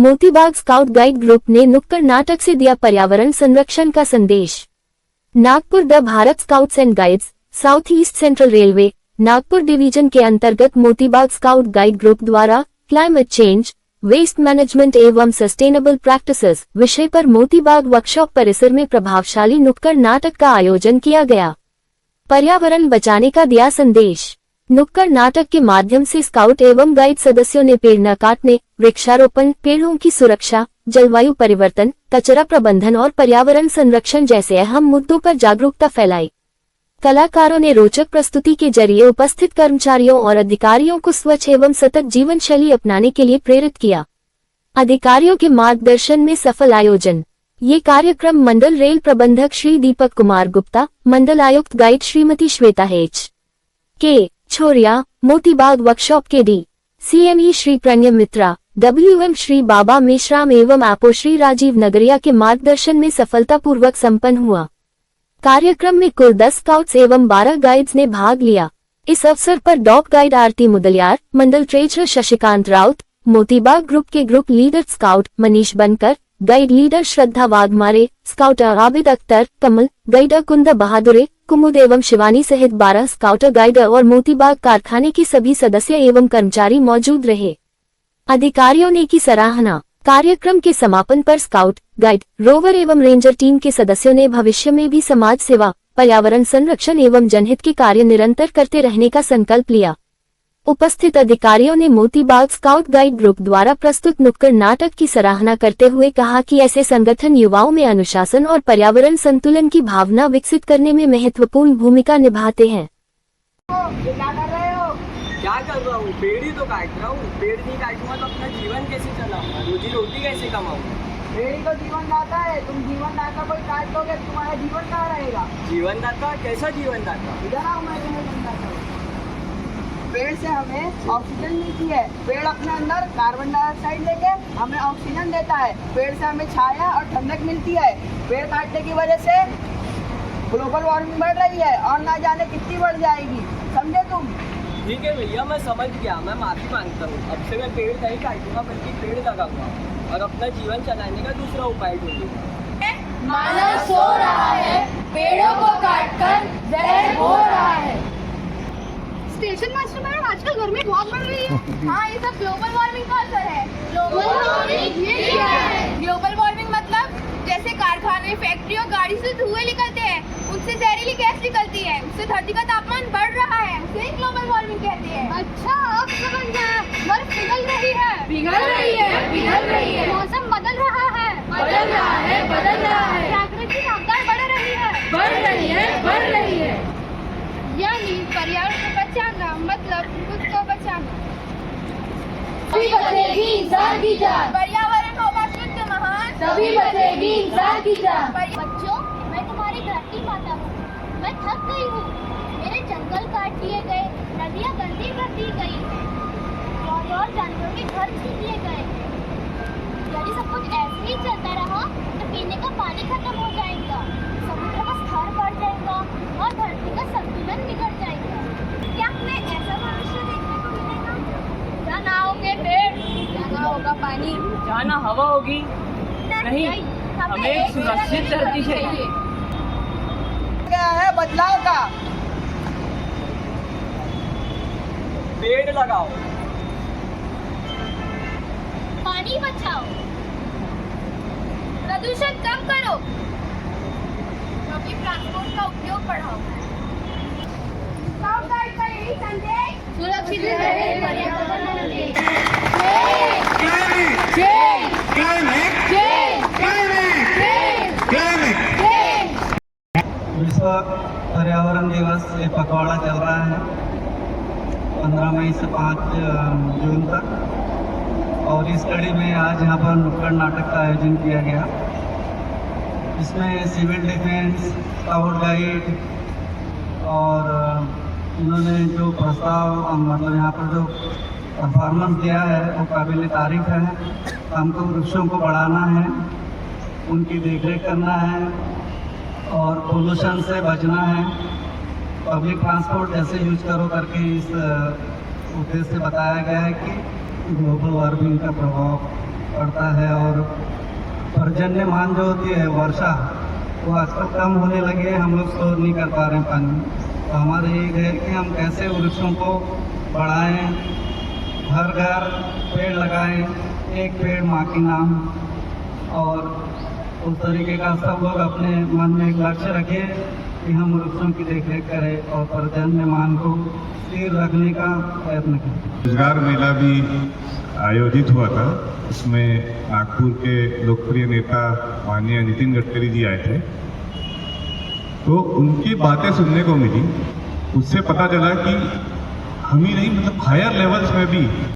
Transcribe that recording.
Motibagh scout guide group ने नुक्कड़ नाटक से दिया पर्यावरण संरक्षण का संदेश। Nagpur the Bharat scouts and guides south east central railway Nagpur division के अंतर्गत मोतीबाग स्काउट गाइड ग्रुप द्वारा क्लाइमेट चेंज, वेस्ट मैनेजमेंट एवं सस्टेनेबल प्रैक्टिसेस विषय पर मोतीबाग वर्कशॉप परिसर में प्रभावशाली नुक्कड़ नाटक का आयोजन किया गया। पर्यावरण बचाने का दिया संदेश। नुक्कड़ नाटक के माध्यम से स्काउट एवं गाइड सदस्यों ने पेड़ न काटने, वृक्षारोपण, पेड़ों की सुरक्षा, जलवायु परिवर्तन, कचरा प्रबंधन और पर्यावरण संरक्षण जैसे अहम मुद्दों पर जागरूकता फैलाई। कलाकारों ने रोचक प्रस्तुति के जरिए उपस्थित कर्मचारियों और अधिकारियों को स्वच्छ एवं सतत जीवन शैली अपनाने के लिए प्रेरित किया। अधिकारियों के मार्गदर्शन में सफल आयोजन। ये कार्यक्रम मंडल रेल प्रबंधक श्री दीपक कुमार गुप्ता, मंडल आयुक्त गाइड श्रीमती श्वेता के छोरिया, मोतीबाग वर्कशॉप के CME श्री प्रणय मित्रा, WM श्री बाबा मेश्राम एवं APO श्री राजीव नगरिया के मार्गदर्शन में सफलतापूर्वक संपन्न हुआ। कार्यक्रम में कुल 10 स्काउट्स एवं 12 गाइड्स ने भाग लिया। इस अवसर पर डॉग गाइड RT मुदलियार, मंडल ट्रेजरर शशिकांत राउत, मोतीबाग ग्रुप के ग्रुप लीडर स्काउट मनीष बनकर, गाइड लीडर श्रद्धा वाघमारे, स्काउट आबिद अख्तर, कमल, गाइडर कुंदा बहादुरे, कुमुद एवं शिवानी सहित 12 स्काउटर गाइडर और मोतीबाग कारखाने के सभी सदस्य एवं कर्मचारी मौजूद रहे। अधिकारियों ने की सराहना। कार्यक्रम के समापन पर स्काउट, गाइड, रोवर एवं रेंजर टीम के सदस्यों ने भविष्य में भी समाज सेवा, पर्यावरण संरक्षण एवं जनहित के कार्य निरंतर करते रहने का संकल्प लिया। उपस्थित अधिकारियों ने मोतीबाग स्काउट गाइड ग्रुप द्वारा प्रस्तुत नुक्कड़ नाटक की सराहना करते हुए कहा कि ऐसे संगठन युवाओं में अनुशासन और पर्यावरण संतुलन की भावना विकसित करने में महत्वपूर्ण भूमिका निभाते हैं। क्या कर रहा हूँ? पेड़ ही तो काट रहा हूँ। पेड़ नहीं काटूंगा तो अपना जीवन कैसे चलाऊंगा? रोजी रोटी कैसे कमाऊंगा? पेड़ ही तो जीवन दाता है। तुम जीवन दाता कोई काट दोगे, तुम्हारा जीवन कहाँ रहेगा? जीवन दाता? कैसा जीवन दाता? इधर आओ, मैं तुम्हें समझाता हूँ। पेड़ से हमें ऑक्सीजन मिलती है। पेड़ अपने अंदर कार्बन डाइऑक्साइड लेके हमें ऑक्सीजन देता है। पेड़ से हमें छाया और ठंडक मिलती है। पेड़ काटने की वजह से ग्लोबल वार्मिंग बढ़ रही है और ना जाने कितनी बढ़ जाएगी। समझे तुम? ठीक है भैया, मैं समझ गया। मैं माफी मांगता हूँ। अब से मैं पेड़ नहीं काटूंगा बल्कि पेड़ लगाऊंगा और अपना जीवन चलाने का दूसरा उपाय ढूंढूंगा। मानव सो रहा है, पेड़ों को काटकर जहर हो रहा है। स्टेशन मास्टर मैडम, आजकल गर्मी बहुत बढ़ रही है। हाँ, ये सब ग्लोबल वार्मिंग का असर है। ग्लोबल वार्मिंग ये क्या है? ग्लोबल वार्मिंग मतलब जैसे कारखाने, फैक्ट्री और गाड़ी से धुएं निकलते हैं, उनसे जहरीली गैस निकलती है, उससे धरती का तापमान बढ़ रहा है, उसे ग्लोबल वार्मिंग कहते हैं। अच्छा, अब समझ गया। बर्फ पिघल रही है, पिघल रही है, पिघल रही है। मौसम बदल रहा है, बदल रहा है, बदल रहा है। प्राकृतिक आपदाएं बढ़ रही है, बढ़ रही है, बढ़ रही है। यानी पर्यावरण को बचाना मतलब खुद को बचाना। तभी बचेगी इंसान की जान। पर्यावरण होगा शुद्ध महान, तभी बचेगी इंसान की जान। बच्चों, मैं तुम्हारी धरती माता हूँ। मैं थक गई हूँ। मेरे जंगल काट दिए गए, नदियाँ गंदी कर दी गई और जानवरों के घर छीन लिए गए। यदि सब कुछ ऐसे ही चलता रहा तो पीने का पानी खत्म हो जाएगा, समुद्र का स्तर बढ़ जाएगा और धरती का संतुलन बिगड़ जाएगा। क्या हमें ऐसा भविष्य देखने को मिलेगा? जहाँ ना होंगे पेड़, जहाँ होगा पानी, जहाँ ना हवा होगी, नहीं, हमें एक सुरक्षित धरती चाहिए। क्या है बदलाव का? पेड़ लगाओ, पानी बचाओ, प्रदूषण कम करो, पब्लिक ट्रांसपोर्ट का उपयोग बढ़ाओ। स्काउट गाइड का यही संदेश, सुरक्षित रहे पर्यावरण। विश्व पर्यावरण दिवस ये पखवाड़ा चल रहा है 15 मई से 5 जून तक और इस कड़ी में आज यहाँ पर नुक्कड़ नाटक का आयोजन किया गया। इसमें सिविल डिफेंस, स्काउट गाइड और इन्होंने जो प्रस्ताव मतलब यहाँ पर जो परफॉर्मेंस दिया है वो काबिल तारीफ है। हमको वृक्षों को बढ़ाना है, उनकी देखरेख करना है और पोल्यूशन से बचना है। पब्लिक ट्रांसपोर्ट जैसे यूज करो करके इस उद्देश्य से बताया गया है कि ग्लोबल वार्मिंग का प्रभाव पड़ता है। और पर्जन्यमान जो होती है वर्षा, वो आजकल कम होने लगी है, हम लोग स्टोर नहीं कर पा रहे हैं पानी। तो हमारा ये है कि हम कैसे वृक्षों को बढ़ाएं, हर घर पेड़ लगाएं, एक पेड़ माँ के नाम। और उस तरीके का सब लोग अपने मन में एक लक्ष्य रखें कि हम वृक्षों की देखरेख करें और पर्जन्यमान को स्थिर रखने का प्रयत्न करें। रोजगार मेला भी आयोजित हुआ था। उसमें नागपुर के लोकप्रिय नेता माननीय नितिन गडकरी जी आए थे। तो उनकी बातें सुनने को मिली, उससे पता चला कि हम ही नहीं, मतलब हायर लेवल्स में भी